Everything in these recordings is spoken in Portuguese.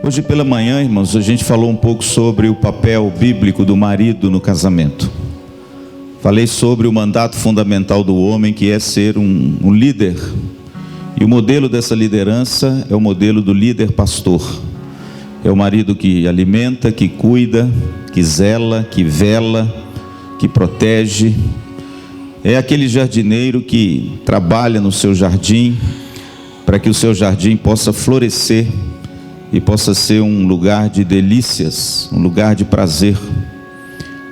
Hoje pela manhã, irmãos, a gente falou um pouco sobre o papel bíblico do marido no casamento. Falei sobre o mandato fundamental do homem, que é ser um líder. E o modelo dessa liderança é o modelo do líder pastor. É o marido que alimenta, que cuida, que zela, que vela, que protege. É aquele jardineiro que trabalha no seu jardim, para que o seu jardim possa florescer e possa ser um lugar de delícias, um lugar de prazer.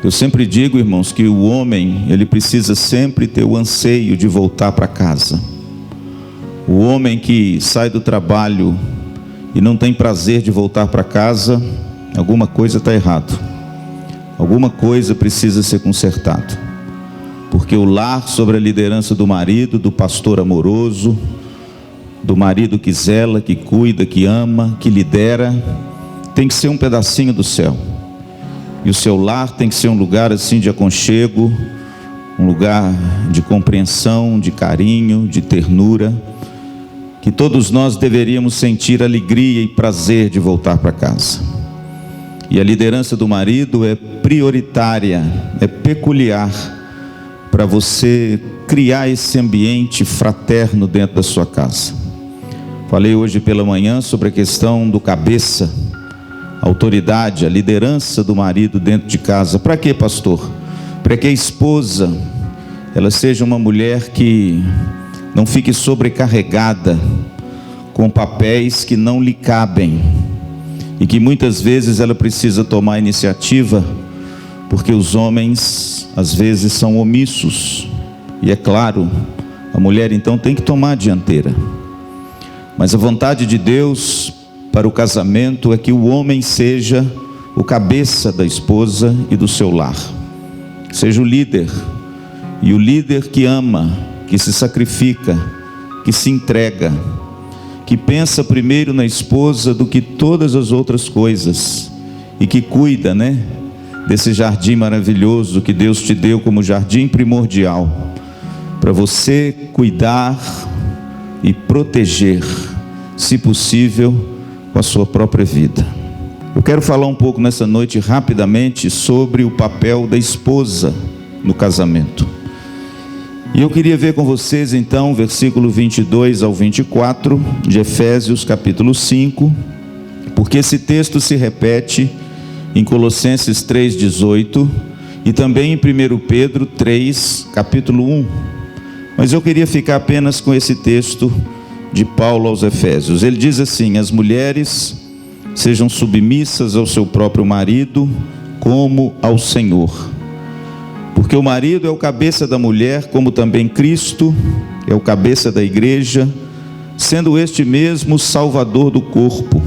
Eu sempre digo, irmãos, que o homem, ele precisa sempre ter o anseio de voltar para casa. O homem que sai do trabalho e não tem prazer de voltar para casa, alguma coisa está errado. Alguma coisa precisa ser consertado. Porque o lar, sobre a liderança do marido, do pastor amoroso, do marido que zela, que cuida, que ama, que lidera, tem que ser um pedacinho do céu. E o seu lar tem que ser um lugar assim de aconchego, um lugar de compreensão, de carinho, de ternura, que todos nós deveríamos sentir alegria e prazer de voltar para casa. E a liderança do marido é prioritária, é peculiar, para você criar esse ambiente fraterno dentro da sua casa. Falei hoje pela manhã sobre a questão do cabeça, a autoridade, a liderança do marido dentro de casa. Para quê, pastor? Para que a esposa, ela seja uma mulher que não fique sobrecarregada com papéis que não lhe cabem, e que muitas vezes ela precisa tomar iniciativa, porque os homens às vezes são omissos, e é claro, a mulher então tem que tomar a dianteira. Mas a vontade de Deus para o casamento é que o homem seja o cabeça da esposa e do seu lar, seja o líder, e o líder que ama, que se sacrifica, que se entrega, que pensa primeiro na esposa do que todas as outras coisas, e que cuida, desse jardim maravilhoso que Deus te deu como jardim primordial, para você cuidar e proteger, se possível, com a sua própria vida. Eu quero falar um pouco nessa noite rapidamente sobre o papel da esposa no casamento. E eu queria ver com vocês então, versículo 22 ao 24 de Efésios capítulo 5, porque esse texto se repete em Colossenses 3,18 e também em 1 Pedro 3, capítulo 1. Mas eu queria ficar apenas com esse texto de Paulo aos Efésios. Ele diz assim: as mulheres sejam submissas ao seu próprio marido, como ao Senhor. Porque o marido é o cabeça da mulher, como também Cristo é o cabeça da igreja, sendo este mesmo o salvador do corpo.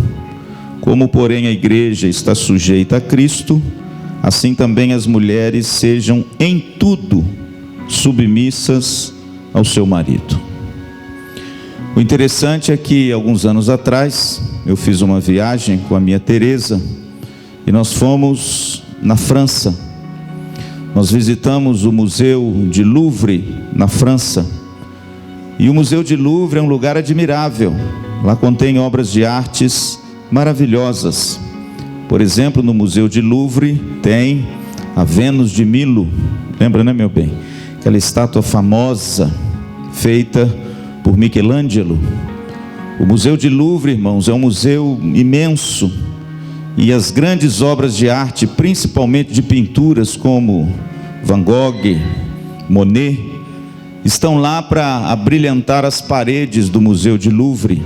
Como, porém, a igreja está sujeita a Cristo, assim também as mulheres sejam em tudo submissas ao seu marido. O interessante é que alguns anos atrás eu fiz uma viagem com a minha Teresa e nós fomos na França. Nós visitamos o Museu de Louvre na França. E o Museu de Louvre é um lugar admirável. Lá contém obras de artes maravilhosas. Por exemplo, no Museu de Louvre tem a Vênus de Milo. Lembra, meu bem? Aquela estátua famosa feita por Michelangelo. O Museu de Louvre, irmãos, é um museu imenso, e as grandes obras de arte, principalmente de pinturas como Van Gogh, Monet, estão lá para abrilhantar as paredes do Museu de Louvre.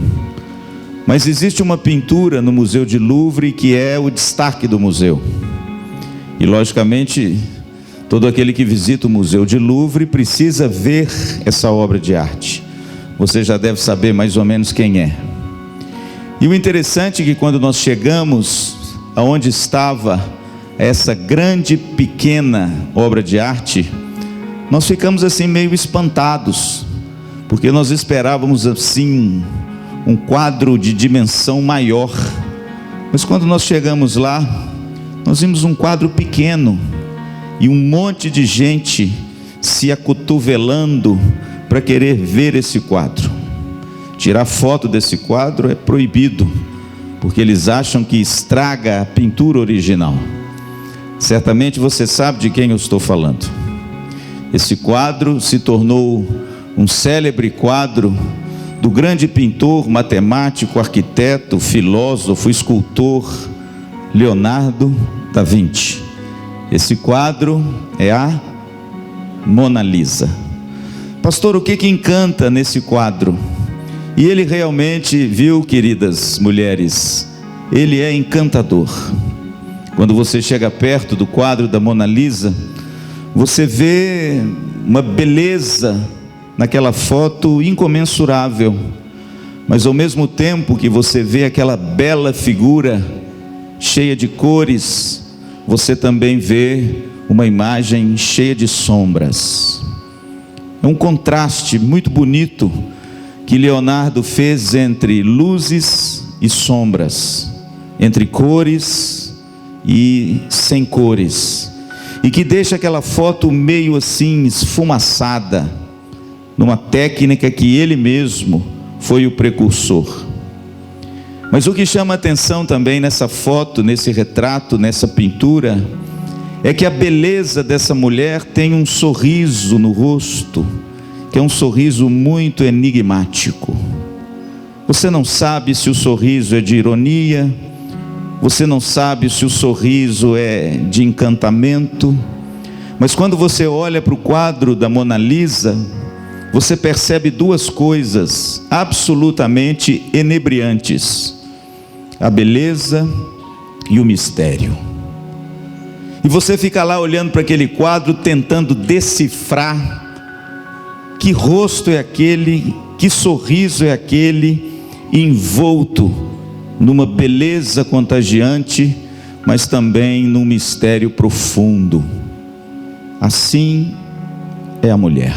Mas existe uma pintura no Museu de Louvre que é o destaque do museu, e logicamente todo aquele que visita o Museu de Louvre precisa ver essa obra de arte. Você já deve saber mais ou menos quem é. E o interessante é que quando nós chegamos aonde estava essa grande, pequena obra de arte, nós ficamos assim meio espantados, porque nós esperávamos assim um quadro de dimensão maior. Mas quando nós chegamos lá, nós vimos um quadro pequeno e um monte de gente se acotovelando para querer ver esse quadro. Tirar foto desse quadro é proibido, porque eles acham que estraga a pintura original. Certamente você sabe de quem eu estou falando. Esse quadro se tornou um célebre quadro do grande pintor, matemático, arquiteto, filósofo, escultor Leonardo da Vinci. Esse quadro é a Mona Lisa. Pastor, o que encanta nesse quadro? E ele realmente, viu, queridas mulheres, ele é encantador. Quando você chega perto do quadro da Mona Lisa, você vê uma beleza naquela foto incomensurável, mas ao mesmo tempo que você vê aquela bela figura cheia de cores, você também vê uma imagem cheia de sombras. É um contraste muito bonito que Leonardo fez entre luzes e sombras, entre cores e sem cores, e que deixa aquela foto meio assim esfumaçada, numa técnica que ele mesmo foi o precursor. Mas o que chama a atenção também nessa foto, nesse retrato, nessa pintura, é que a beleza dessa mulher tem um sorriso no rosto, que é um sorriso muito enigmático. Você não sabe se o sorriso é de ironia, você não sabe se o sorriso é de encantamento, mas quando você olha para o quadro da Mona Lisa, você percebe duas coisas absolutamente inebriantes: a beleza e o mistério. E você fica lá olhando para aquele quadro, tentando decifrar que rosto é aquele, que sorriso é aquele, envolto numa beleza contagiante, mas também num mistério profundo. Assim é a mulher.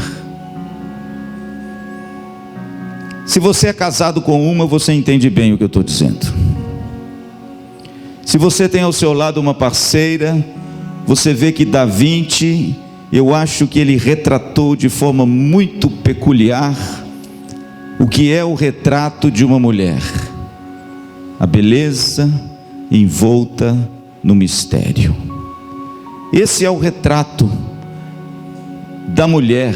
Se você é casado com uma, você entende bem o que eu estou dizendo. Se você tem ao seu lado uma parceira, você vê que Da Vinci, eu acho que ele retratou de forma muito peculiar o que é o retrato de uma mulher: a beleza envolta no mistério. Esse é o retrato da mulher,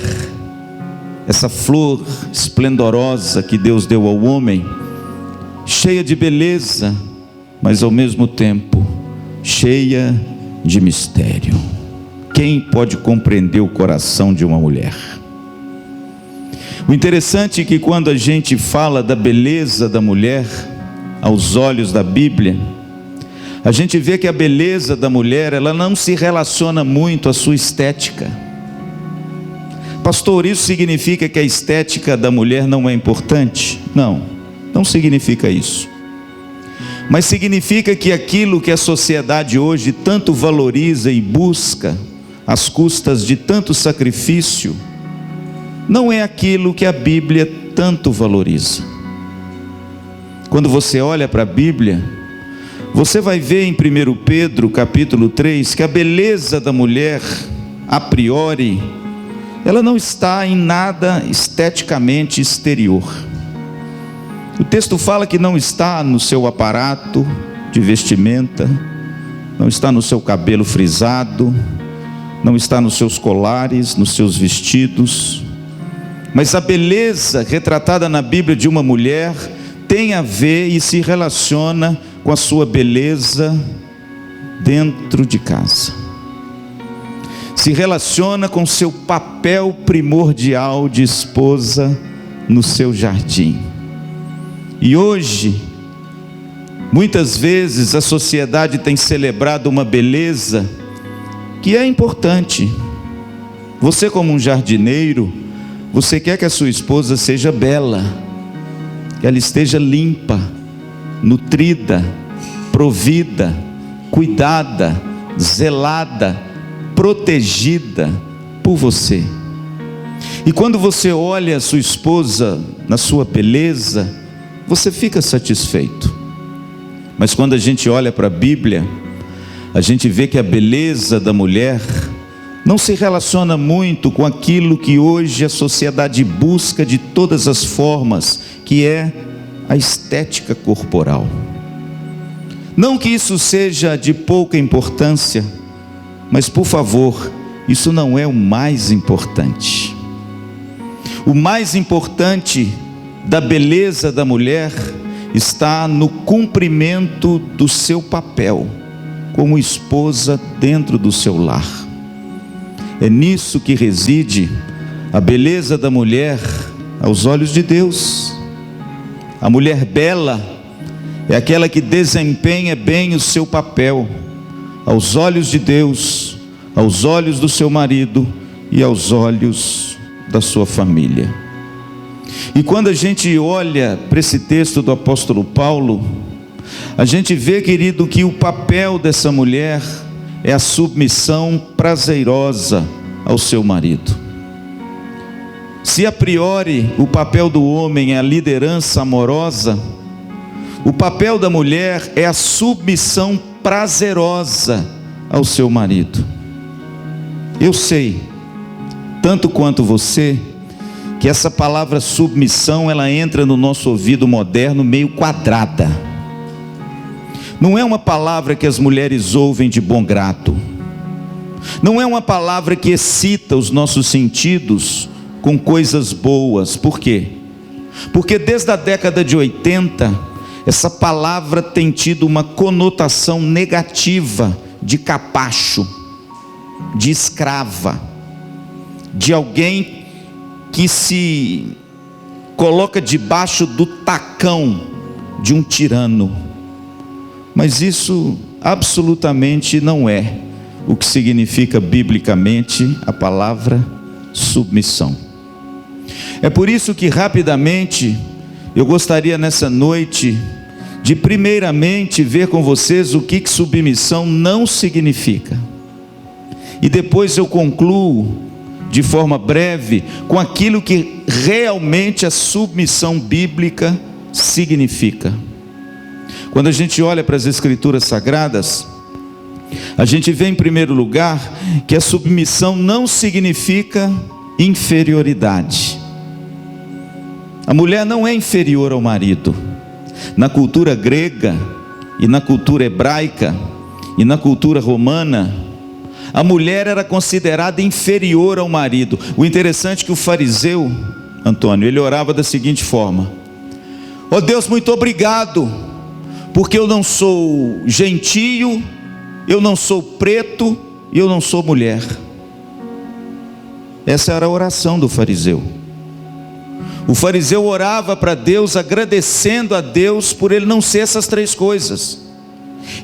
essa flor esplendorosa que Deus deu ao homem, cheia de beleza, mas ao mesmo tempo cheia de mistério. Quem pode compreender o coração de uma mulher? O interessante é que quando a gente fala da beleza da mulher, aos olhos da Bíblia, a gente vê que a beleza da mulher, ela não se relaciona muito à sua estética. Pastor, isso significa que a estética da mulher não é importante? Não, não significa isso. Mas significa que aquilo que a sociedade hoje tanto valoriza e busca, às custas de tanto sacrifício, não é aquilo que a Bíblia tanto valoriza. Quando você olha para a Bíblia, você vai ver em 1 Pedro capítulo 3, que a beleza da mulher, a priori, ela não está em nada esteticamente exterior. O texto fala que não está no seu aparato de vestimenta, não está no seu cabelo frisado, não está nos seus colares, nos seus vestidos. Mas a beleza retratada na Bíblia de uma mulher tem a ver e se relaciona com a sua beleza dentro de casa. Se relaciona com seu papel primordial de esposa no seu jardim. E hoje, muitas vezes a sociedade tem celebrado uma beleza que é importante. Você, como um jardineiro, você quer que a sua esposa seja bela, que ela esteja limpa, nutrida, provida, cuidada, zelada, protegida por você. E quando você olha a sua esposa na sua beleza, você fica satisfeito. Mas quando a gente olha para a Bíblia, a gente vê que a beleza da mulher não se relaciona muito com aquilo que hoje a sociedade busca de todas as formas, que é a estética corporal. Não que isso seja de pouca importância, mas por favor, isso não é o mais importante. O mais importante da beleza da mulher está no cumprimento do seu papel como esposa dentro do seu lar. É nisso que reside a beleza da mulher aos olhos de Deus. A mulher bela é aquela que desempenha bem o seu papel aos olhos de Deus, aos olhos do seu marido e aos olhos da sua família. E quando a gente olha para esse texto do apóstolo Paulo, a gente vê, querido, que o papel dessa mulher é a submissão prazerosa ao seu marido. Se a priori o papel do homem é a liderança amorosa, o papel da mulher é a submissão prazerosa ao seu marido. Eu sei, tanto quanto você, que essa palavra submissão, ela entra no nosso ouvido moderno meio quadrada. Não é uma palavra que as mulheres ouvem de bom grado. Não é uma palavra que excita os nossos sentidos com coisas boas. Por quê? Porque desde a década de 80, essa palavra tem tido uma conotação negativa de capacho, de escrava, de alguém que se coloca debaixo do tacão de um tirano. Mas isso absolutamente não é o que significa biblicamente a palavra submissão. É por isso que rapidamente eu gostaria nessa noite de primeiramente ver com vocês o que submissão não significa. E depois eu concluo de forma breve com aquilo que realmente a submissão bíblica significa. Quando a gente olha para as Escrituras Sagradas, a gente vê em primeiro lugar que a submissão não significa inferioridade. A mulher não é inferior ao marido. Na cultura grega e na cultura hebraica e na cultura romana, a mulher era considerada inferior ao marido. O interessante é que o fariseu, Antônio, ele orava da seguinte forma: ó Deus, muito obrigado, porque eu não sou gentio, eu não sou preto e eu não sou mulher. Essa era a oração do fariseu. O fariseu orava para Deus, agradecendo a Deus por ele não ser essas três coisas.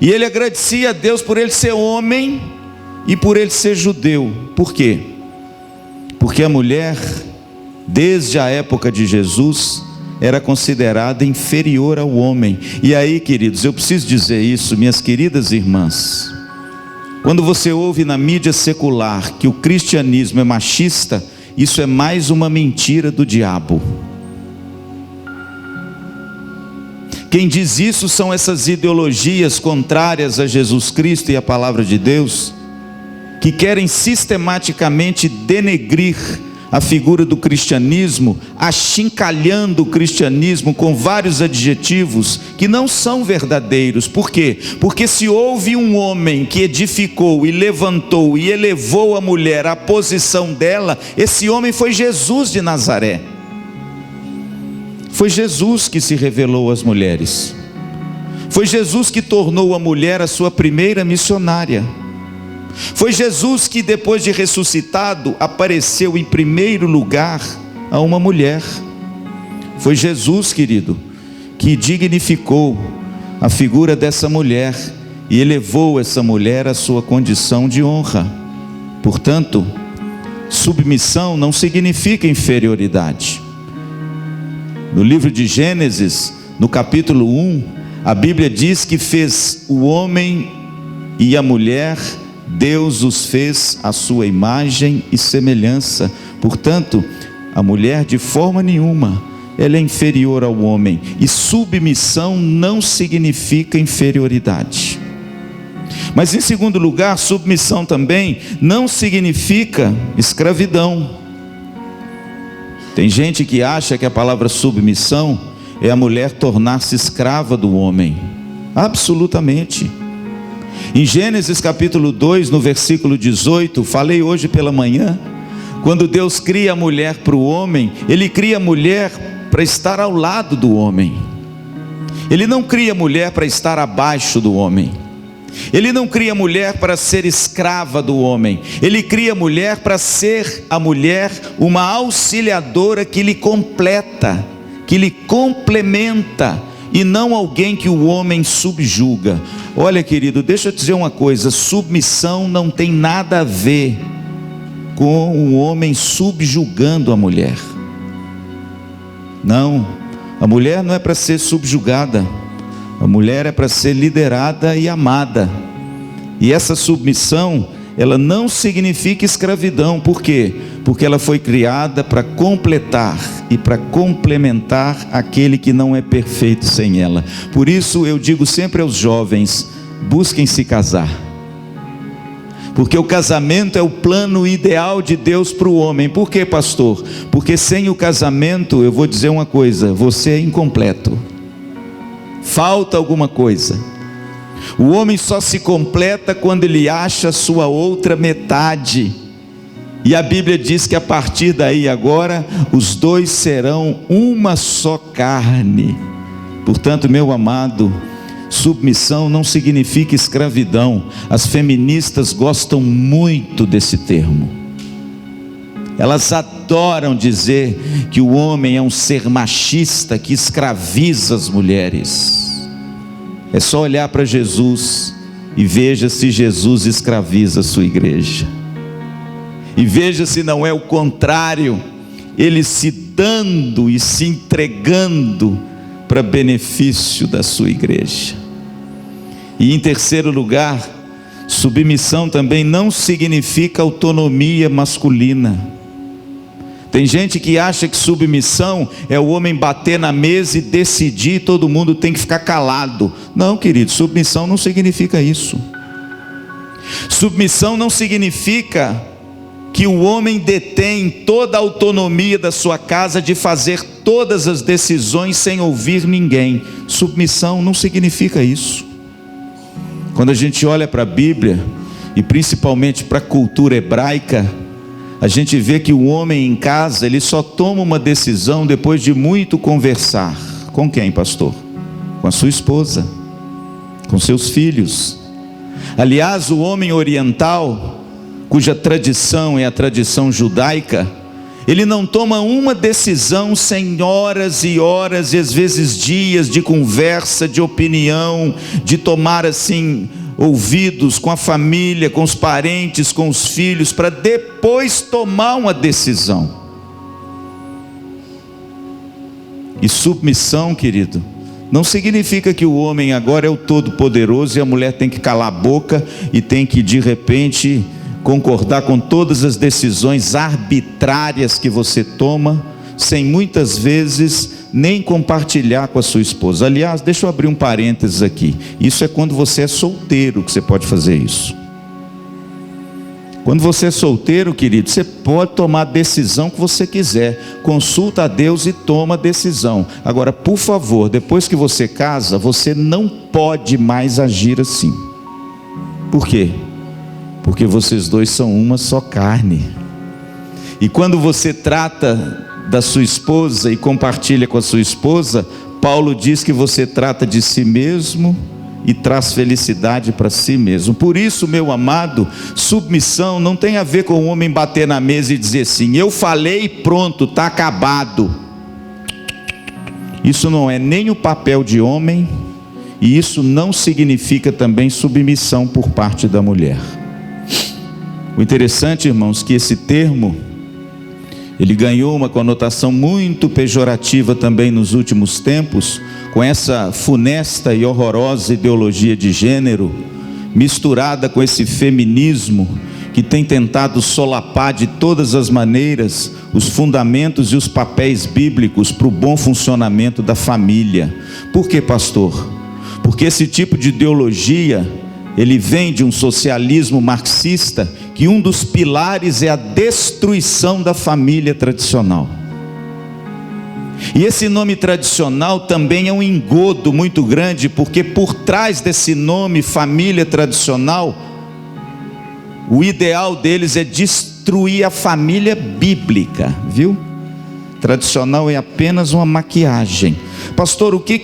E ele agradecia a Deus por ele ser homem e por ele ser judeu. Por quê? Porque a mulher, desde a época de Jesus, era considerada inferior ao homem. E aí, queridos, eu preciso dizer isso, minhas queridas irmãs. Quando você ouve na mídia secular que o cristianismo é machista, isso é mais uma mentira do diabo. Quem diz isso são essas ideologias contrárias a Jesus Cristo e a palavra de Deus, que querem sistematicamente denegrir a figura do cristianismo, achincalhando o cristianismo com vários adjetivos que não são verdadeiros. Por quê? Porque se houve um homem que edificou e levantou e elevou a mulher à posição dela, esse homem foi Jesus de Nazaré. Foi Jesus que se revelou às mulheres. Foi Jesus que tornou a mulher a sua primeira missionária. Foi Jesus que, depois de ressuscitado, apareceu em primeiro lugar a uma mulher. Foi Jesus, querido, que dignificou a figura dessa mulher e elevou essa mulher à sua condição de honra. Portanto, submissão não significa inferioridade. No livro de Gênesis, no capítulo 1, a Bíblia diz que fez o homem e a mulher, Deus os fez à sua imagem e semelhança. Portanto, a mulher de forma nenhuma, ela é inferior ao homem. E submissão não significa inferioridade. Mas em segundo lugar, submissão também não significa escravidão. Tem gente que acha que a palavra submissão é a mulher tornar-se escrava do homem. Absolutamente. Em Gênesis capítulo 2, no versículo 18, falei hoje pela manhã, quando Deus cria a mulher para o homem, Ele cria a mulher para estar ao lado do homem. Ele não cria a mulher para estar abaixo do homem. Ele não cria a mulher para ser escrava do homem. Ele cria a mulher para ser a mulher uma auxiliadora que lhe completa, que lhe complementa, e não alguém que o homem subjuga. Olha, querido, deixa eu dizer uma coisa: submissão não tem nada a ver com o homem subjugando a mulher. Não, a mulher não é para ser subjugada, a mulher é para ser liderada e amada. E essa submissão, ela não significa escravidão. Por quê? Porque ela foi criada para completar e para complementar aquele que não é perfeito sem ela. Por isso eu digo sempre aos jovens: busquem se casar, porque o casamento é o plano ideal de Deus para o homem. Por quê, pastor? Porque sem o casamento, eu vou dizer uma coisa: você é incompleto, falta alguma coisa. O homem só se completa quando ele acha a sua outra metade. E a Bíblia diz que a partir daí agora, os dois serão uma só carne. Portanto, meu amado, submissão não significa escravidão. As feministas gostam muito desse termo. Elas adoram dizer que o homem é um ser machista que escraviza as mulheres. É só olhar para Jesus e veja se Jesus escraviza a sua igreja. E veja se não é o contrário, ele se dando e se entregando para benefício da sua igreja. E em terceiro lugar, submissão também não significa autonomia masculina. Tem gente que acha que submissão é o homem bater na mesa e decidir, todo mundo tem que ficar calado. Não, querido, submissão não significa isso. Submissão não significa que o homem detém toda a autonomia da sua casa de fazer todas as decisões sem ouvir ninguém. Submissão não significa isso. Quando a gente olha para a Bíblia, e principalmente para a cultura hebraica, a gente vê que o homem em casa, ele só toma uma decisão depois de muito conversar. Com quem, pastor? Com a sua esposa, com seus filhos. Aliás, o homem oriental, cuja tradição é a tradição judaica, ele não toma uma decisão sem horas e horas, e às vezes dias de conversa, de opinião, de tomar assim ouvidos com a família, com os parentes, com os filhos, para depois tomar uma decisão. E submissão, querido, não significa que o homem agora é o todo-poderoso e a mulher tem que calar a boca e tem que de repente concordar com todas as decisões arbitrárias que você toma, sem muitas vezes nem compartilhar com a sua esposa. Aliás, deixa eu abrir um parênteses aqui. Isso é quando você é solteiro que você pode fazer isso. Quando você é solteiro, querido, você pode tomar a decisão que você quiser. Consulta a Deus e toma a decisão. Agora, por favor, depois que você casa, você não pode mais agir assim. Por quê? Porque vocês dois são uma só carne. E quando você trata da sua esposa e compartilha com a sua esposa, Paulo diz que você trata de si mesmo e traz felicidade para si mesmo. Por isso, meu amado, submissão não tem a ver com o homem bater na mesa e dizer assim: eu falei e pronto, está acabado. Isso não é nem o papel de homem, e isso não significa também submissão por parte da mulher. O interessante, irmãos, que esse termo ele ganhou uma conotação muito pejorativa também nos últimos tempos, com essa funesta e horrorosa ideologia de gênero, misturada com esse feminismo, que tem tentado solapar de todas as maneiras os fundamentos e os papéis bíblicos para o bom funcionamento da família. Por quê, pastor? Porque esse tipo de ideologia, ele vem de um socialismo marxista, que um dos pilares é a destruição da família tradicional. E esse nome tradicional também é um engodo muito grande, porque por trás desse nome família tradicional, o ideal deles é destruir a família bíblica, viu? Tradicional é apenas uma maquiagem. Pastor, o que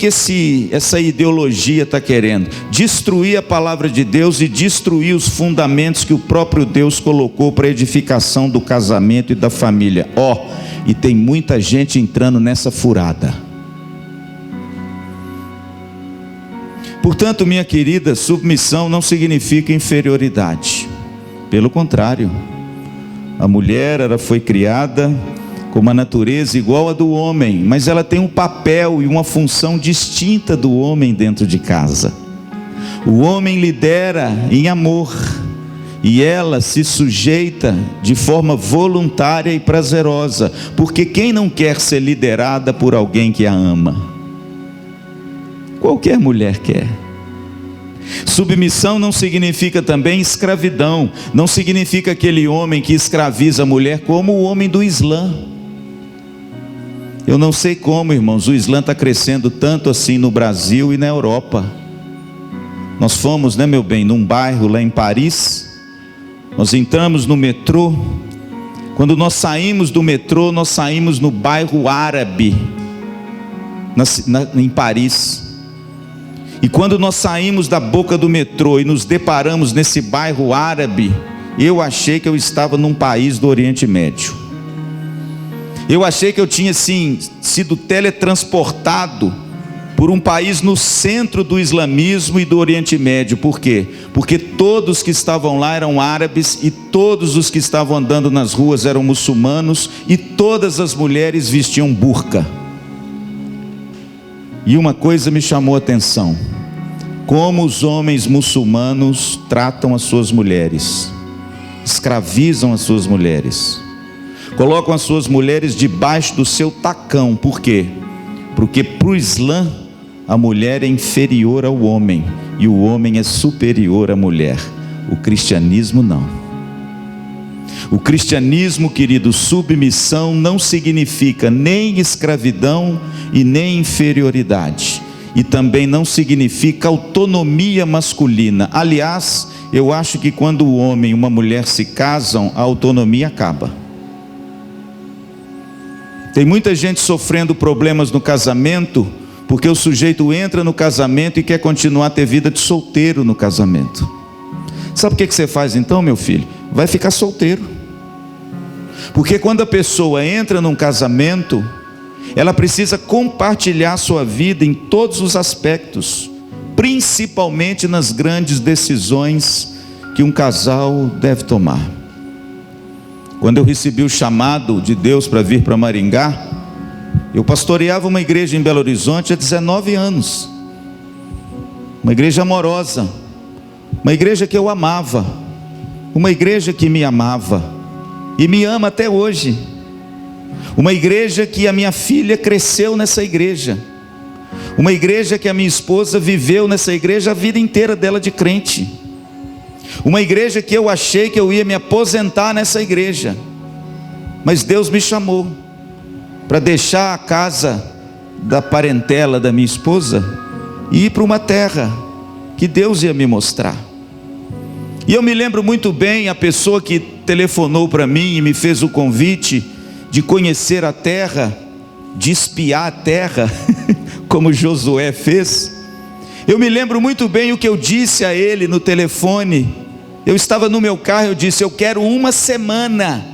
essa ideologia está querendo? Destruir a palavra de Deus e destruir os fundamentos que o próprio Deus colocou para a edificação do casamento e da família. E tem muita gente entrando nessa furada. Portanto, minha querida, submissão não significa inferioridade. Pelo contrário, a mulher, ela foi criada com uma natureza igual à do homem, mas ela tem um papel e uma função distinta do homem dentro de casa. O homem lidera em amor, e ela se sujeita de forma voluntária e prazerosa, porque quem não quer ser liderada por alguém que a ama? Qualquer mulher quer. Submissão não significa também escravidão, não significa aquele homem que escraviza a mulher como o homem do Islã. Eu não sei como, irmãos, o Islã está crescendo tanto assim no Brasil e na Europa. Nós fomos, meu bem, num bairro lá em Paris, nós entramos no metrô. Quando nós saímos do metrô, nós saímos no bairro árabe, em Paris. E quando nós saímos da boca do metrô e nos deparamos nesse bairro árabe, eu achei que eu estava num país do Oriente Médio. Eu achei que eu tinha sido teletransportado por um país no centro do islamismo e do Oriente Médio. Por quê? Porque todos que estavam lá eram árabes, e todos os que estavam andando nas ruas eram muçulmanos, e todas as mulheres vestiam burca. E uma coisa me chamou a atenção: como os homens muçulmanos tratam as suas mulheres, escravizam as suas mulheres, colocam as suas mulheres debaixo do seu tacão. Por quê? Porque para o Islã a mulher é inferior ao homem e o homem é superior à mulher. O cristianismo não. O cristianismo, querido, submissão não significa nem escravidão e nem inferioridade, e também não significa autonomia masculina. Aliás, eu acho que quando o homem e uma mulher se casam, a autonomia acaba. Tem muita gente sofrendo problemas no casamento, porque o sujeito entra no casamento e quer continuar a ter vida de solteiro no casamento. Sabe o que você faz então, meu filho? Vai ficar solteiro. Porque quando a pessoa entra num casamento, ela precisa compartilhar sua vida em todos os aspectos, principalmente nas grandes decisões que um casal deve tomar. Quando eu recebi o chamado de Deus para vir para Maringá, eu pastoreava uma igreja em Belo Horizonte há 19 anos. Uma igreja amorosa, uma igreja que eu amava, uma igreja que me amava e me ama até hoje. Uma igreja que a minha filha cresceu nessa igreja. Uma igreja que a minha esposa viveu nessa igreja a vida inteira dela de crente. Uma igreja que eu achei que eu ia me aposentar nessa igreja. Mas Deus me chamou para deixar a casa da parentela da minha esposa e ir para uma terra que Deus ia me mostrar. E eu me lembro muito bem a pessoa que telefonou para mim e me fez o convite de conhecer a terra, de espiar a terra, como Josué fez. Eu me lembro muito bem o que eu disse a ele no telefone. Eu estava no meu carro, eu disse: eu quero uma semana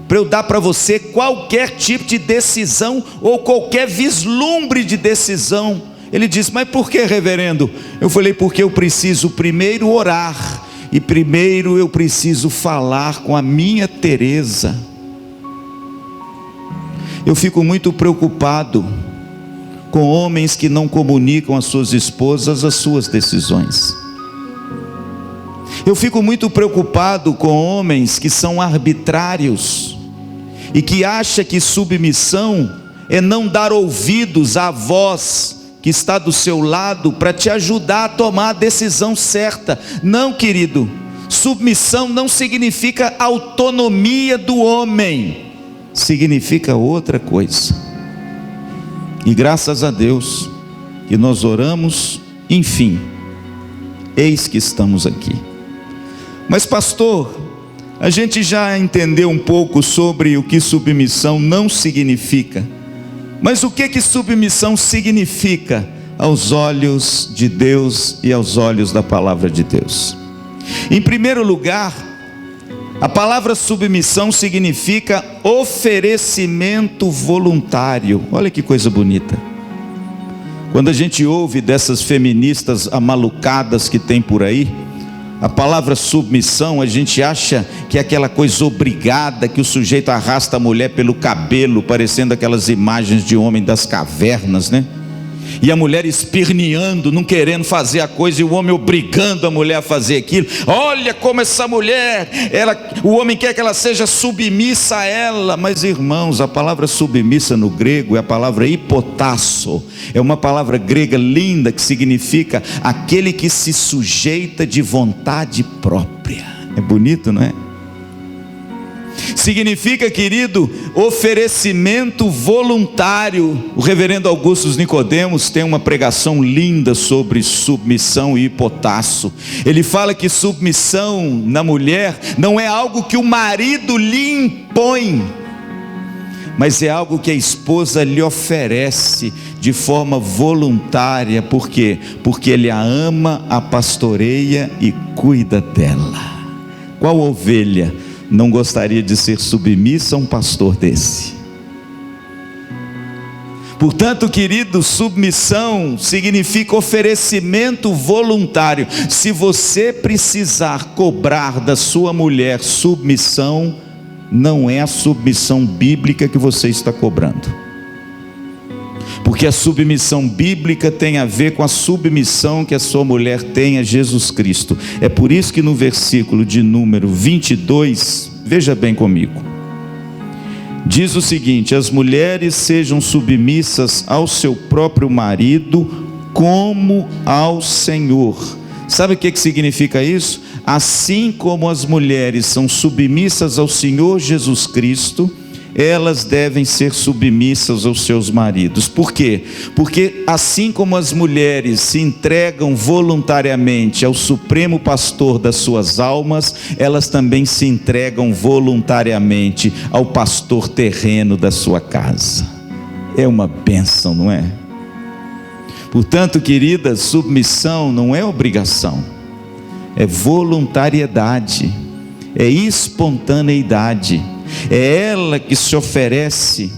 para eu dar para você qualquer tipo de decisão ou qualquer vislumbre de decisão. Ele disse: mas por que, reverendo? Eu falei: porque eu preciso primeiro orar, e primeiro eu preciso falar com a minha Teresa. Eu fico muito preocupado com homens que não comunicam às suas esposas as suas decisões. Eu fico muito preocupado com homens que são arbitrários e que acham que submissão é não dar ouvidos à voz que está do seu lado para te ajudar a tomar a decisão certa. Não, querido, submissão não significa autonomia do homem, significa outra coisa. E graças a Deus que nós oramos, enfim, eis que estamos aqui. Mas pastor, a gente já entendeu um pouco sobre o que submissão não significa. Mas o que submissão significa aos olhos de Deus e aos olhos da palavra de Deus? Em primeiro lugar, a palavra submissão significa oferecimento voluntário. Olha que coisa bonita. Quando a gente ouve dessas feministas amalucadas que tem por aí, a palavra submissão, a gente acha que é aquela coisa obrigada, que o sujeito arrasta a mulher pelo cabelo, parecendo aquelas imagens de homem das cavernas, né? E a mulher esperneando, não querendo fazer a coisa, e o homem obrigando a mulher a fazer aquilo. Olha como essa mulher, o homem quer que ela seja submissa a ela. Mas irmãos, a palavra submissa no grego é a palavra hipotasso. É uma palavra grega linda que significa aquele que se sujeita de vontade própria. É bonito, não é? Significa, querido, oferecimento voluntário. O reverendo Augusto Nicodemos tem uma pregação linda sobre submissão e hipotasso. Ele fala que submissão na mulher não é algo que o marido lhe impõe, mas é algo que a esposa lhe oferece de forma voluntária. Por quê? Porque ele a ama, a pastoreia e cuida dela. Qual ovelha não gostaria de ser submissa a um pastor desse? Portanto, querido, submissão significa oferecimento voluntário. Se você precisar cobrar da sua mulher submissão, não é a submissão bíblica que você está cobrando. Porque a submissão bíblica tem a ver com a submissão que a sua mulher tem a Jesus Cristo. É por isso que no versículo de número 22, veja bem comigo, diz o seguinte: as mulheres sejam submissas ao seu próprio marido como ao Senhor. Sabe o que significa isso? Assim como as mulheres são submissas ao Senhor Jesus Cristo, elas devem ser submissas aos seus maridos. Por quê? Porque assim como as mulheres se entregam voluntariamente ao supremo pastor das suas almas, elas também se entregam voluntariamente ao pastor terreno da sua casa. É uma bênção, não é? Portanto, querida, submissão não é obrigação, é voluntariedade, é espontaneidade. É ela que se oferece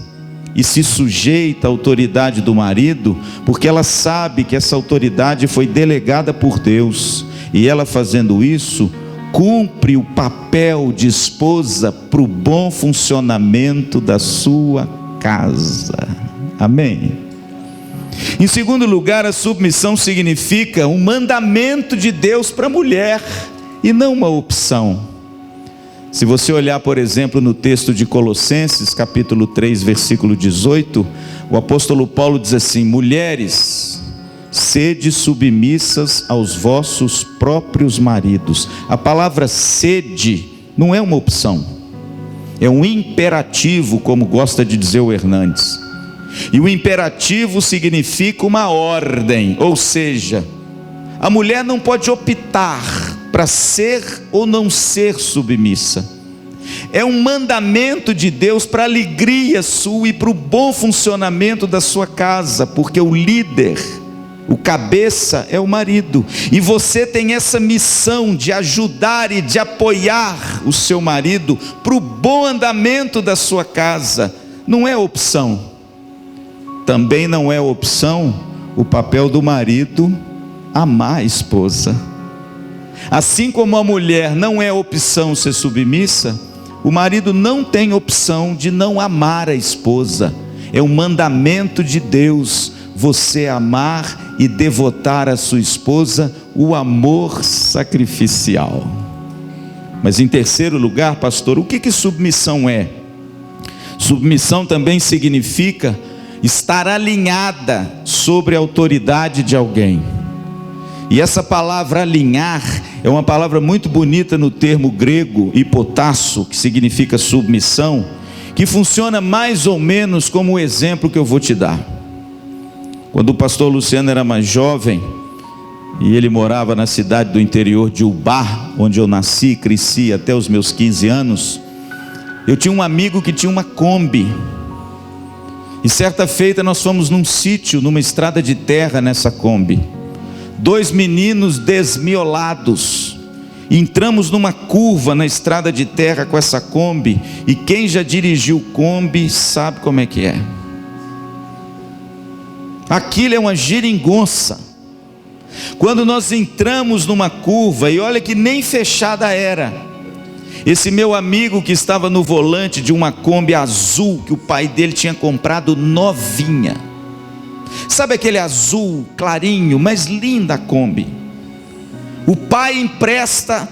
e se sujeita à autoridade do marido, porque ela sabe que essa autoridade foi delegada por Deus, e ela, fazendo isso, cumpre o papel de esposa para o bom funcionamento da sua casa. Amém? Em segundo lugar, a submissão significa um mandamento de Deus para a mulher e não uma opção. Se você olhar, por exemplo, no texto de Colossenses, capítulo 3, versículo 18, o apóstolo Paulo diz assim: mulheres, sede submissas aos vossos próprios maridos. A palavra sede não é uma opção, é um imperativo, como gosta de dizer o Hernandes. E o imperativo significa uma ordem, ou seja, a mulher não pode optar para ser ou não ser submissa. É um mandamento de Deus para a alegria sua e para o bom funcionamento da sua casa, porque o líder, o cabeça é o marido, e você tem essa missão de ajudar e de apoiar o seu marido para o bom andamento da sua casa. Não é opção. Também não é opção o papel do marido amar a esposa. Assim como a mulher não é opção ser submissa, o marido não tem opção de não amar a esposa. É um mandamento de Deus você amar e devotar à sua esposa o amor sacrificial. Mas em terceiro lugar, pastor, o que submissão é? Submissão também significa estar alinhada sobre a autoridade de alguém. E essa palavra alinhar é uma palavra muito bonita no termo grego hipotasso, que significa submissão, que funciona mais ou menos como o exemplo que eu vou te dar. Quando o pastor Luciano era mais jovem, e ele morava na cidade do interior de Ubá, onde eu nasci e cresci até os meus 15 anos, eu tinha um amigo que tinha uma Kombi. E certa feita nós fomos num sítio, numa estrada de terra nessa Kombi. 2 meninos desmiolados. Entramos numa curva na estrada de terra com essa Kombi. E quem já dirigiu Kombi sabe como é que é. Aquilo é uma geringonça. Quando nós entramos numa curva, e olha que nem fechada era, esse meu amigo que estava no volante de uma Kombi azul, que o pai dele tinha comprado novinha, sabe aquele azul clarinho, mas linda a Kombi, o pai empresta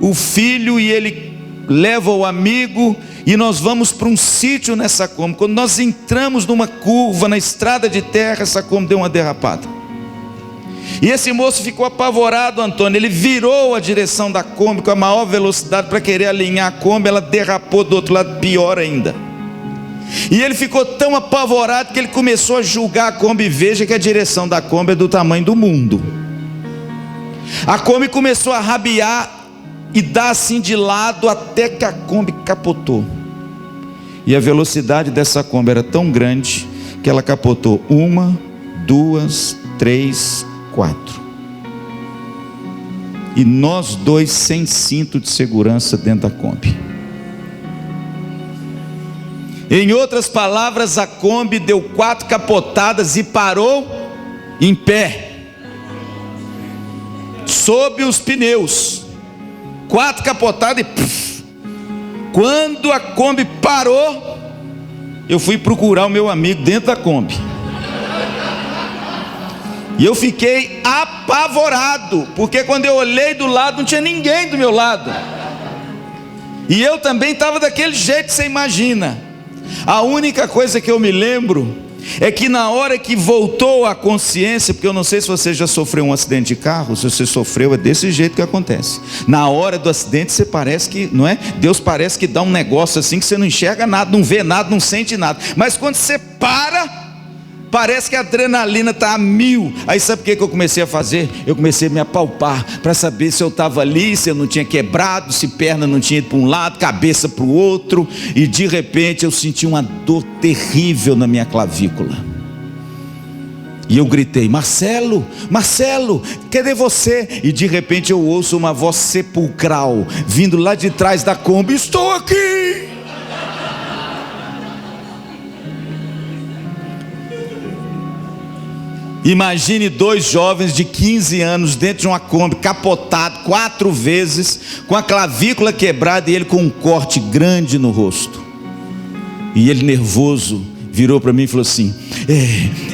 o filho e ele leva o amigo, e nós vamos para um sítio nessa Kombi. Quando nós entramos numa curva na estrada de terra, essa Kombi deu uma derrapada. E esse moço ficou apavorado, Antônio. Ele virou a direção da Kombi com a maior velocidade para querer alinhar a Kombi. Ela derrapou do outro lado, pior ainda. E ele ficou tão apavorado que ele começou a julgar a Kombi. Veja que a direção da Kombi é do tamanho do mundo. A Kombi começou a rabiar e dar assim de lado até que a Kombi capotou. E a velocidade dessa Kombi era tão grande que ela capotou 1, 2, 3, 4. E nós dois sem cinto de segurança dentro da Kombi. Em outras palavras, a Kombi deu 4 capotadas e parou em pé, sob os pneus. 4 capotadas e puff. Quando a Kombi parou, eu fui procurar o meu amigo dentro da Kombi. E eu fiquei apavorado, porque quando eu olhei do lado, não tinha ninguém do meu lado. E eu também estava daquele jeito que você imagina. A única coisa que eu me lembro é que na hora que voltou a consciência, porque eu não sei se você já sofreu um acidente de carro, se você sofreu, é desse jeito que acontece. Na hora do acidente você parece que, não é? Deus parece que dá um negócio assim que você não enxerga nada, não vê nada, não sente nada. Mas quando você para, parece que a adrenalina está a 1000. Aí sabe o que eu comecei a fazer? Eu comecei a me apalpar para saber se eu estava ali, se eu não tinha quebrado, se perna não tinha ido para um lado, cabeça para o outro. E de repente eu senti uma dor terrível na minha clavícula. E eu gritei: Marcelo, Marcelo, cadê você? E de repente eu ouço uma voz sepulcral vindo lá de trás da Kombi: estou aqui. Imagine 2 jovens de 15 anos dentro de uma Kombi, capotado 4 vezes, com a clavícula quebrada e ele com um corte grande no rosto. E ele nervoso virou para mim e falou assim: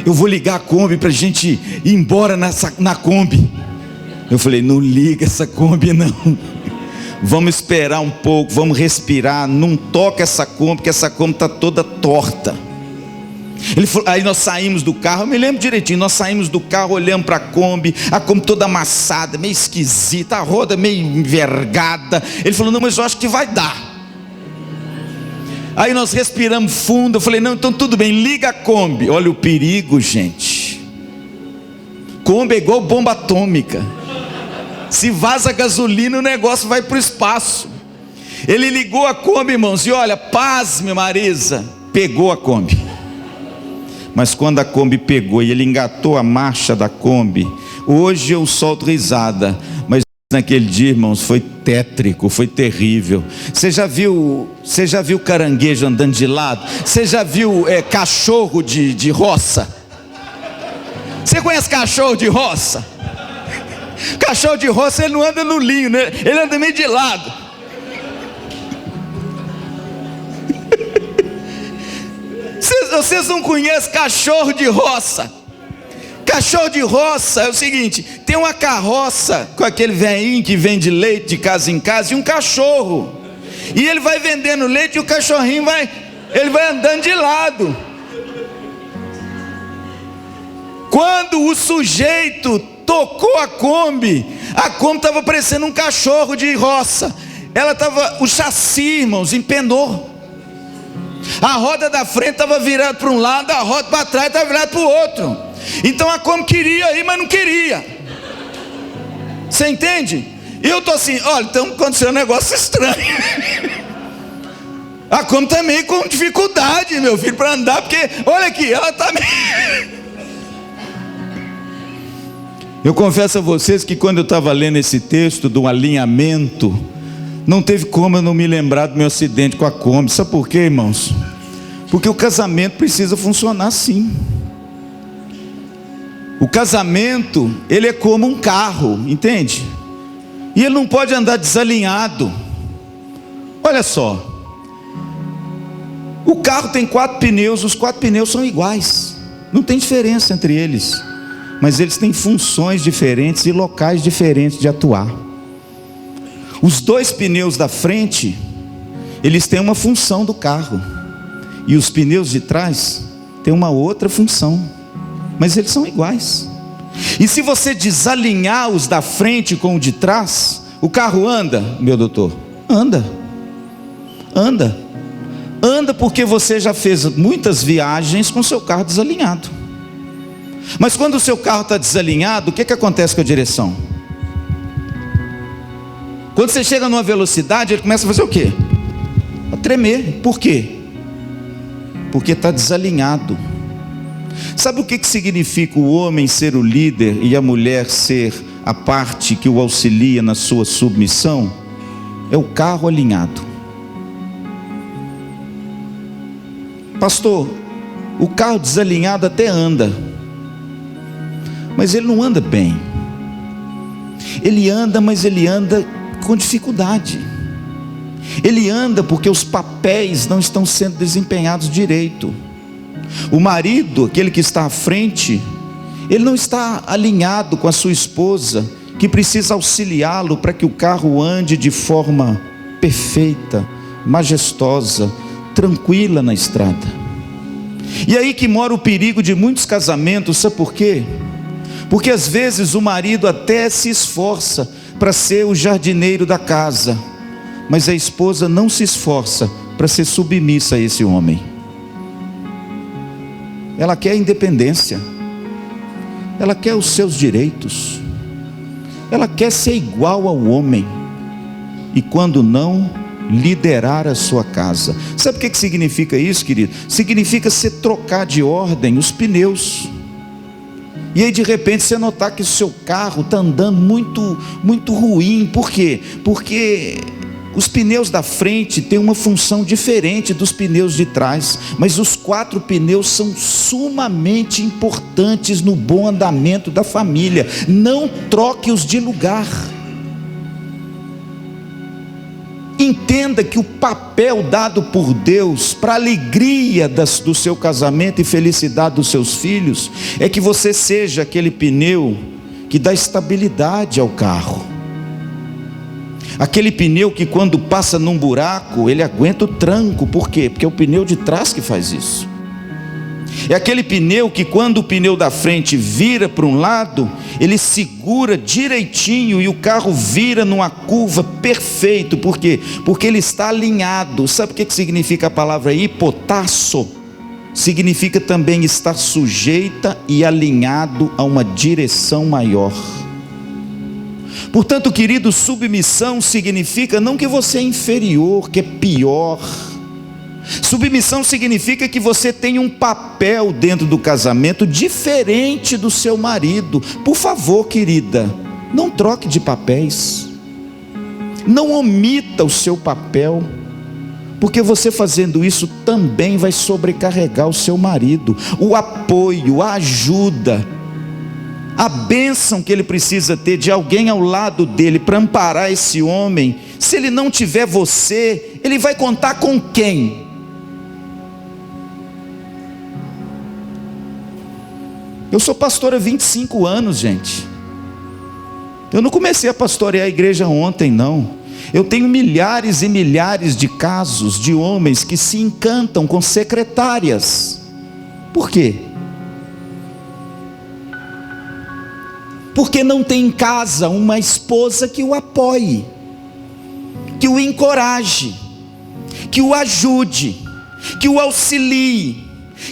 eu vou ligar a Kombi para a gente ir embora na Kombi. Eu falei: não liga essa Kombi não, vamos esperar um pouco, vamos respirar, não toca essa Kombi, porque essa Kombi está toda torta. Ele falou, aí nós saímos do carro, eu me lembro direitinho, nós saímos do carro, olhamos para a Kombi toda amassada, meio esquisita, a roda meio envergada. Ele falou: não, mas eu acho que vai dar. Aí nós respiramos fundo, eu falei: não, então tudo bem, liga a Kombi. Olha o perigo, gente. Kombi é igual bomba atômica. Se vaza gasolina, o negócio vai para o espaço. Ele ligou a Kombi, irmãos, e olha, pasme, Marisa, pegou a Kombi. Mas quando a Kombi pegou e ele engatou a marcha da Kombi, hoje eu solto risada, mas naquele dia, irmãos, foi tétrico, foi terrível. Você já viu caranguejo andando de lado? Você já viu cachorro de roça? Você conhece cachorro de roça? Cachorro de roça, ele não anda no linho, né? Ele anda meio de lado. Vocês não conhecem cachorro de roça? Cachorro de roça é o seguinte: tem uma carroça com aquele velhinho que vende leite de casa em casa e um cachorro, e ele vai vendendo leite e o cachorrinho vai andando de lado. Quando o sujeito tocou a Kombi estava parecendo um cachorro de roça. O chassi, irmãos, empenou. A roda da frente estava virada para um lado, a roda para trás estava virada para o outro. Então a Kombi queria ir, mas não queria. Você entende? E eu estou assim, olha, então aconteceu um negócio estranho. A Kombi está meio com dificuldade, meu filho, para andar, porque, olha aqui, ela está meio... Eu confesso a vocês que quando eu estava lendo esse texto do alinhamento, não teve como eu não me lembrar do meu acidente com a Kombi. Sabe por quê, irmãos? Porque o casamento precisa funcionar assim. O casamento, ele é como um carro, entende? E ele não pode andar desalinhado. Olha só, o carro tem 4 pneus, os 4 pneus são iguais, não tem diferença entre eles, mas eles têm funções diferentes e locais diferentes de atuar. Os 2 pneus da frente, eles têm uma função do carro, e os pneus de trás têm uma outra função, mas eles são iguais. E se você desalinhar os da frente com o de trás, o carro anda, meu doutor? Anda porque você já fez muitas viagens com o seu carro desalinhado. Mas quando o seu carro está desalinhado, o que acontece com a direção? Quando você chega numa velocidade, ele começa a fazer o quê? A tremer. Por quê? Porque está desalinhado. Sabe o que significa o homem ser o líder e a mulher ser a parte que o auxilia na sua submissão? É o carro alinhado. Pastor, o carro desalinhado até anda, mas ele não anda bem. Ele anda, mas ele anda com dificuldade. Ele anda porque os papéis não estão sendo desempenhados direito. O marido, aquele que está à frente, ele não está alinhado com a sua esposa, que precisa auxiliá-lo para que o carro ande de forma perfeita, majestosa, tranquila na estrada. E aí que mora o perigo de muitos casamentos. Sabe por quê? Porque às vezes o marido até se esforça para ser o jardineiro da casa, mas a esposa não se esforça para ser submissa a esse homem. Ela quer a independência, ela quer os seus direitos, ela quer ser igual ao homem, e quando não, liderar a sua casa. Sabe o que significa isso, querido? Significa você trocar de ordem os pneus. E aí de repente você notar que o seu carro está andando muito ruim. Por quê? Porque os pneus da frente têm uma função diferente dos pneus de trás, mas os 4 pneus são sumamente importantes no bom andamento da família. Não troque-os de lugar. Entenda que o papel dado por Deus para a alegria do seu casamento e felicidade dos seus filhos é que você seja aquele pneu que dá estabilidade ao carro. Aquele pneu que quando passa num buraco, ele aguenta o tranco. Por quê? Porque é o pneu de trás que faz isso. É aquele pneu que quando o pneu da frente vira para um lado, ele segura direitinho e o carro vira numa curva perfeito. Por quê? Porque ele está alinhado. Sabe o que significa a palavra hipotasso? Significa também estar sujeita e alinhado a uma direção maior. Portanto, querido, submissão significa não que você é inferior, que é pior. Submissão significa que você tem um papel dentro do casamento diferente do seu marido. Por favor, querida, não troque de papéis, não omita o seu papel, porque você fazendo isso também vai sobrecarregar o seu marido. O apoio, a ajuda, a bênção que ele precisa ter de alguém ao lado dele para amparar esse homem. Se ele não tiver você, ele vai contar com quem? Eu sou pastor há 25 anos, gente. Eu não comecei a pastorear a igreja ontem, não. Eu tenho milhares e milhares de casos de homens que se encantam com secretárias. Por quê? Porque não tem em casa uma esposa que o apoie, que o encoraje, que o ajude, que o auxilie,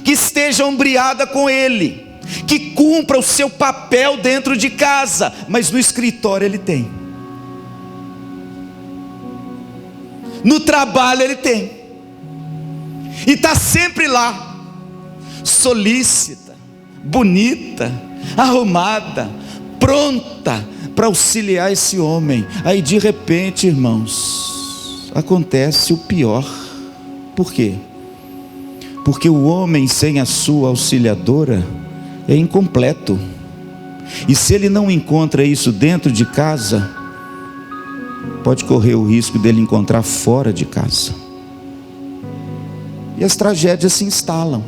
que esteja ombreada com ele. que cumpra o seu papel dentro de casa, mas no escritório ele tem, no trabalho ele tem, e está sempre lá, solícita, bonita, arrumada, pronta para auxiliar esse homem. Aí de repente, irmãos, acontece o pior. Por quê? Porque o homem sem a sua auxiliadora é incompleto, e se ele não encontra isso dentro de casa, pode correr o risco dele encontrar fora de casa, e as tragédias se instalam.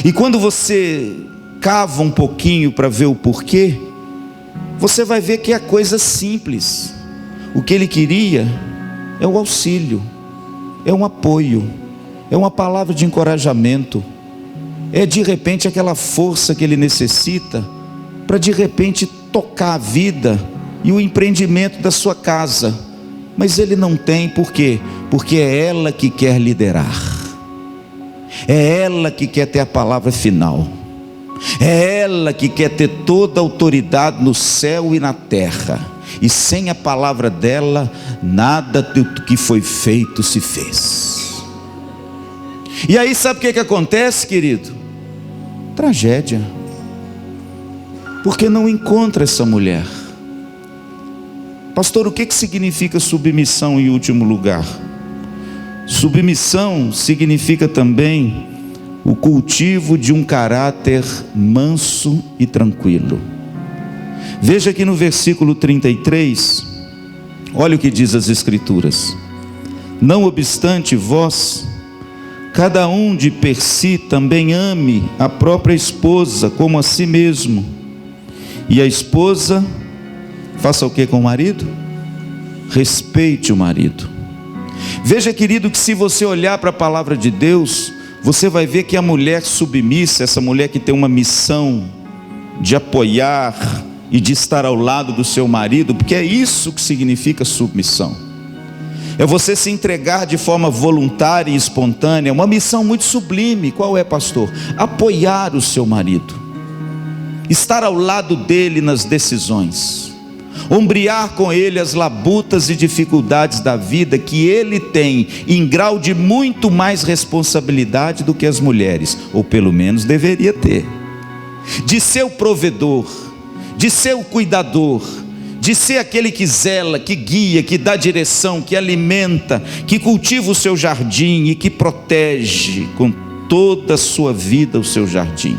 E quando você cava um pouquinho para ver o porquê, você vai ver que é coisa simples. O que ele queria é o auxílio, é um apoio, é uma palavra de encorajamento, é de repente aquela força que ele necessita para de repente tocar a vida e o empreendimento da sua casa. Mas ele não tem. Por quê? Porque é ela que quer liderar, é ela que quer ter a palavra final, é ela que quer ter toda a autoridade no céu e na terra, e sem a palavra dela, nada do que foi feito se fez. E aí sabe o que acontece, querido? Tragédia, porque não encontra essa mulher. Pastor, o que significa submissão em último lugar? Submissão significa também o cultivo de um caráter manso e tranquilo. Veja aqui no versículo 33, olha o que diz as Escrituras: não obstante vós, cada um de per si também ame a própria esposa como a si mesmo, e a esposa faça o que com o marido? Respeite o marido. Veja, querido, que se você olhar para a palavra de Deus, você vai ver que a mulher submissa, essa mulher que tem uma missão de apoiar e de estar ao lado do seu marido, porque é isso que significa submissão, é você se entregar de forma voluntária e espontânea, uma missão muito sublime. Qual é, pastor? Apoiar o seu marido, estar ao lado dele nas decisões, ombrear com ele as labutas e dificuldades da vida que ele tem, em grau de muito mais responsabilidade do que as mulheres, ou pelo menos deveria ter, de ser o provedor, de ser o cuidador, de ser aquele que zela, que guia, que dá direção, que alimenta, que cultiva o seu jardim e que protege com toda a sua vida o seu jardim.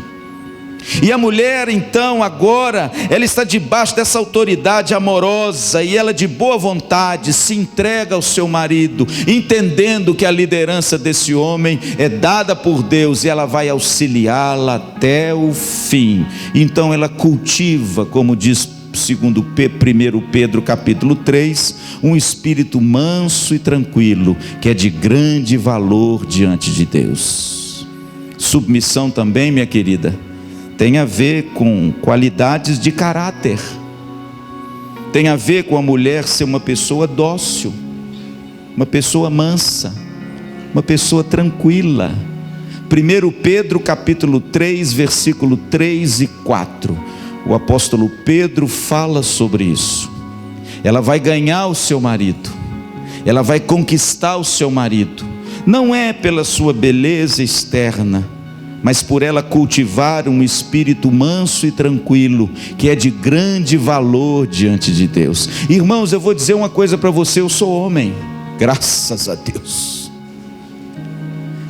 E a mulher então agora, ela está debaixo dessa autoridade amorosa, e ela de boa vontade se entrega ao seu marido, entendendo que a liderança desse homem é dada por Deus, e ela vai auxiliá-la até o fim. Então ela cultiva, como diz 1 Pedro capítulo 3, um espírito manso e tranquilo, que é de grande valor diante de Deus. Submissão também, minha querida, tem a ver com qualidades de caráter, tem a ver com a mulher ser uma pessoa dócil, uma pessoa mansa, uma pessoa tranquila. 1 Pedro capítulo 3, versículo 3 e 4, o apóstolo Pedro fala sobre isso. Ela vai ganhar o seu marido, ela vai conquistar o seu marido, não é pela sua beleza externa, mas por ela cultivar um espírito manso e tranquilo, que é de grande valor diante de Deus. Irmãos, eu vou dizer uma coisa para você: eu sou homem, graças a Deus.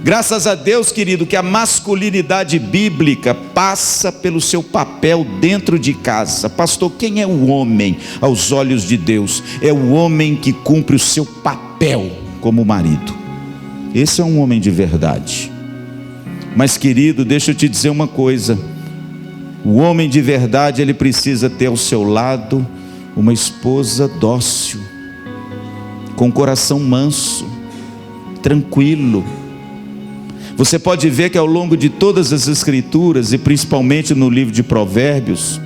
Graças a Deus, querido, que a masculinidade bíblica passa pelo seu papel dentro de casa. Pastor, quem é o homem aos olhos de Deus? É o homem que cumpre o seu papel como marido. Esse é um homem de verdade. Mas, querido, deixa eu te dizer uma coisa: o homem de verdade, ele precisa ter ao seu lado uma esposa dócil, com coração manso, tranquilo. Você pode ver que ao longo de todas as escrituras, e principalmente no livro de Provérbios,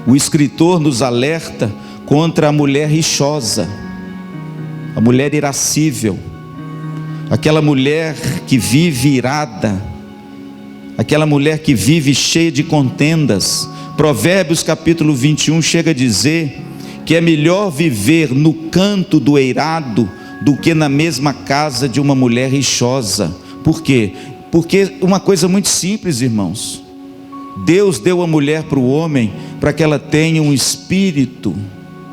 o escritor nos alerta contra a mulher rixosa, a mulher irascível, aquela mulher que vive irada, aquela mulher que vive cheia de contendas. Provérbios capítulo 21 chega a dizer que é melhor viver no canto do eirado do que na mesma casa de uma mulher rixosa. Por quê? Porque uma coisa muito simples, irmãos. Deus deu a mulher para o homem para que ela tenha um espírito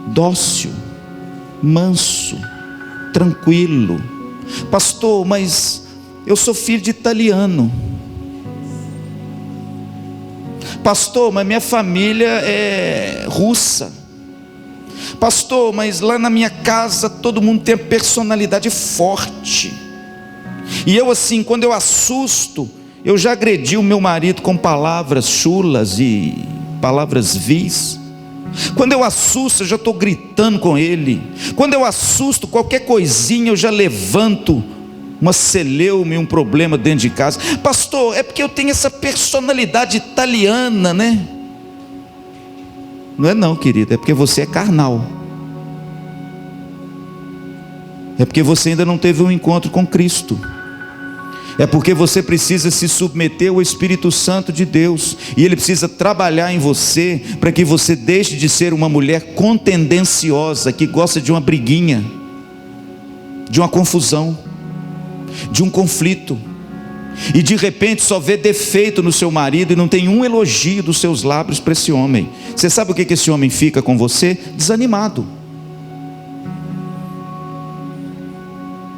dócil, manso, tranquilo. Pastor, mas eu sou filho de italiano. Pastor, mas minha família é russa. Pastor, mas lá na minha casa todo mundo tem personalidade forte. E eu assim, quando eu assusto, eu já agredi o meu marido com palavras chulas e palavras vis. Quando eu assusto, eu já estou gritando com ele. Quando eu assusto, qualquer coisinha eu já levanto uma celeuma e um problema dentro de casa. Pastor, é porque eu tenho essa personalidade italiana, né? Não é não, querido, é porque você é carnal. É porque você ainda não teve um encontro com Cristo. É porque você precisa se submeter ao Espírito Santo de Deus, e Ele precisa trabalhar em você, para que você deixe de ser uma mulher contendenciosa, que gosta de uma briguinha, de uma confusão, de um conflito, e de repente só vê defeito no seu marido, e não tem um elogio dos seus lábios para esse homem. Você sabe o que esse homem fica com você? Desanimado.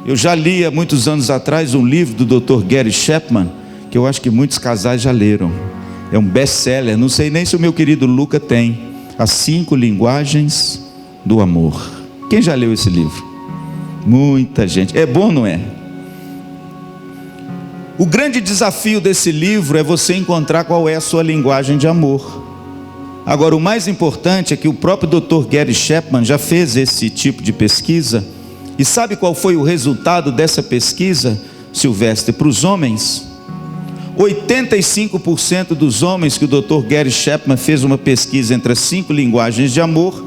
Eu já li há muitos anos atrás um livro do Dr. Gary Chapman, que eu acho que muitos casais já leram. É um best-seller, não sei nem se o meu querido Luca tem. As 5 linguagens do amor. Quem já leu esse livro? Muita gente. É bom, não é? O grande desafio desse livro é você encontrar qual é a sua linguagem de amor. Agora, o mais importante é que o próprio Dr. Gary Chapman já fez esse tipo de pesquisa. E sabe qual foi o resultado dessa pesquisa, Silvestre? Para os homens, 85% dos homens que o Dr. Gary Chapman fez uma pesquisa entre as 5 linguagens de amor,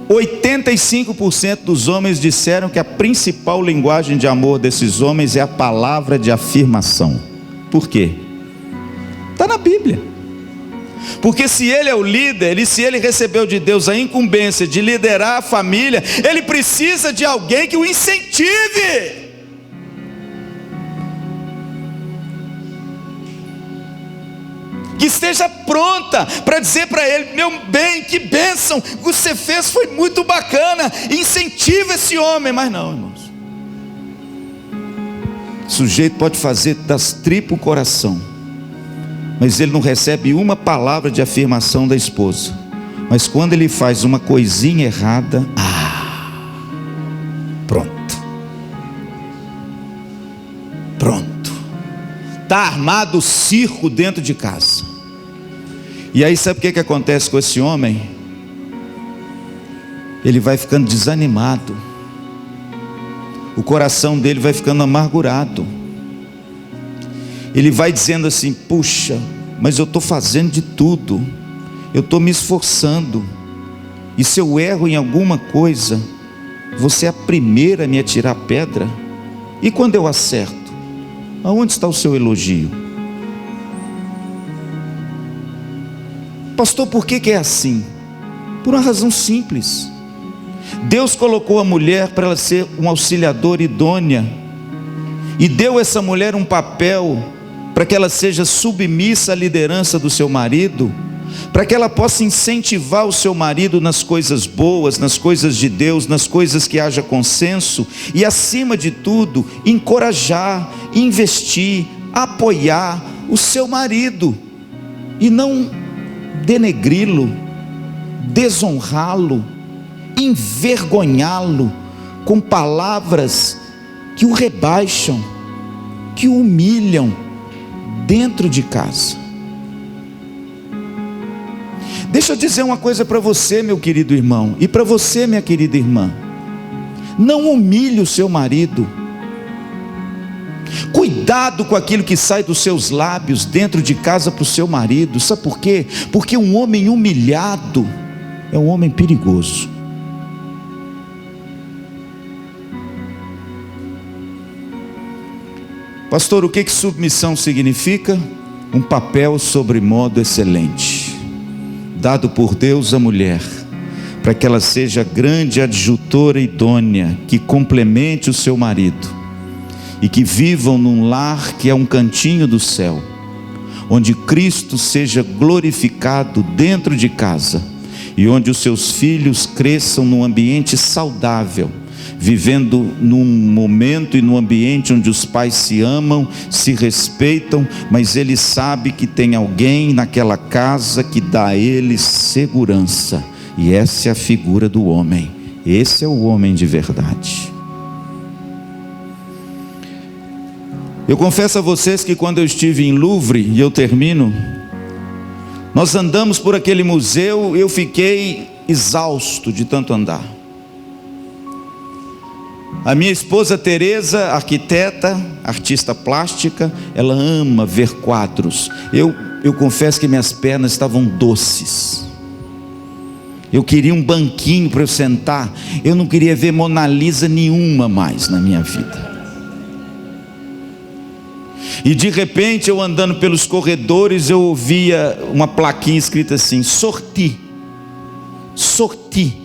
85% dos homens disseram que a principal linguagem de amor desses homens é a palavra de afirmação. Por quê? Está na Bíblia. Porque se ele é o líder, e se ele recebeu de Deus a incumbência de liderar a família, ele precisa de alguém que o incentive. Que esteja pronta para dizer para ele: meu bem, que bênção, o que você fez foi muito bacana, incentiva esse homem. Mas não, irmãos, o sujeito pode fazer das tripas o coração, mas ele não recebe uma palavra de afirmação da esposa. Mas quando ele faz uma coisinha errada, pronto, está armado o circo dentro de casa. E aí sabe o que acontece com esse homem? Ele vai ficando desanimado, o coração dele vai ficando amargurado. Ele vai dizendo assim: puxa, mas eu estou fazendo de tudo, eu estou me esforçando, e se eu erro em alguma coisa, você é a primeira a me atirar pedra. E quando eu acerto, aonde está o seu elogio? Pastor, por que é assim? Por uma razão simples. Deus colocou a mulher para ela ser uma auxiliadora idônea, e deu a essa mulher um papel para que ela seja submissa à liderança do seu marido, para que ela possa incentivar o seu marido nas coisas boas, nas coisas de Deus, nas coisas que haja consenso, e acima de tudo, encorajar, investir, apoiar o seu marido, e não denegri-lo, desonrá-lo, envergonhá-lo com palavras que o rebaixam, que o humilham dentro de casa. Deixa eu dizer uma coisa para você, meu querido irmão, e para você, minha querida irmã: não humilhe o seu marido. Cuidado com aquilo que sai dos seus lábios dentro de casa para o seu marido. Sabe por quê? Porque um homem humilhado é um homem perigoso. Pastor, o que submissão significa? um papel sobremodo excelente, dado por Deus à mulher, para que ela seja grande adjutora idônea, que complemente o seu marido, e que vivam num lar que é um cantinho do céu, onde Cristo seja glorificado dentro de casa, e onde os seus filhos cresçam num ambiente saudável, vivendo num momento e num ambiente onde os pais se amam, se respeitam, mas ele sabe que tem alguém naquela casa que dá a eles segurança, e essa é a figura do homem. Esse é o homem de verdade. Eu confesso a vocês que quando eu estive em Louvre, e eu termino, nós andamos por aquele museu, eu fiquei exausto de tanto andar. A minha esposa Teresa, arquiteta, artista plástica, ela ama ver quadros. Eu confesso que minhas pernas estavam doces. Eu queria um banquinho para eu sentar. Eu não queria ver Mona Lisa nenhuma mais na minha vida. E de repente, eu andando pelos corredores, eu ouvia uma plaquinha escrita assim: sorti, sorti.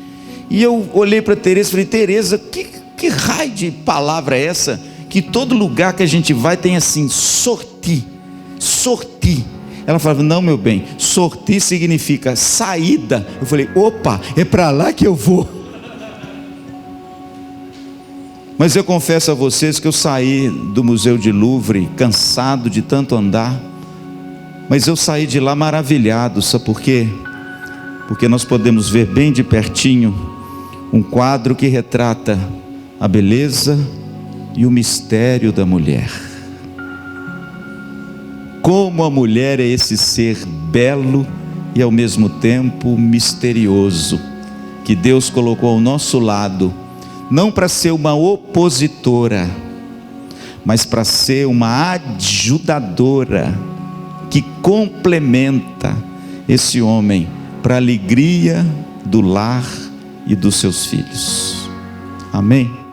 E eu olhei para Teresa e falei: Teresa, que raio de palavra é essa? Que todo lugar que a gente vai tem assim: sorti, sorti. Ela falava: não, meu bem, sorti significa saída. Eu falei: opa, é para lá que eu vou. Mas eu confesso a vocês que eu saí do Museu de Louvre cansado de tanto andar, mas eu saí de lá maravilhado. Sabe por quê? Porque nós podemos ver bem de pertinho um quadro que retrata a beleza e o mistério da mulher. Como a mulher é esse ser belo e ao mesmo tempo misterioso, que Deus colocou ao nosso lado, não para ser uma opositora, mas para ser uma ajudadora, que complementa esse homem para a alegria do lar e dos seus filhos. Amém?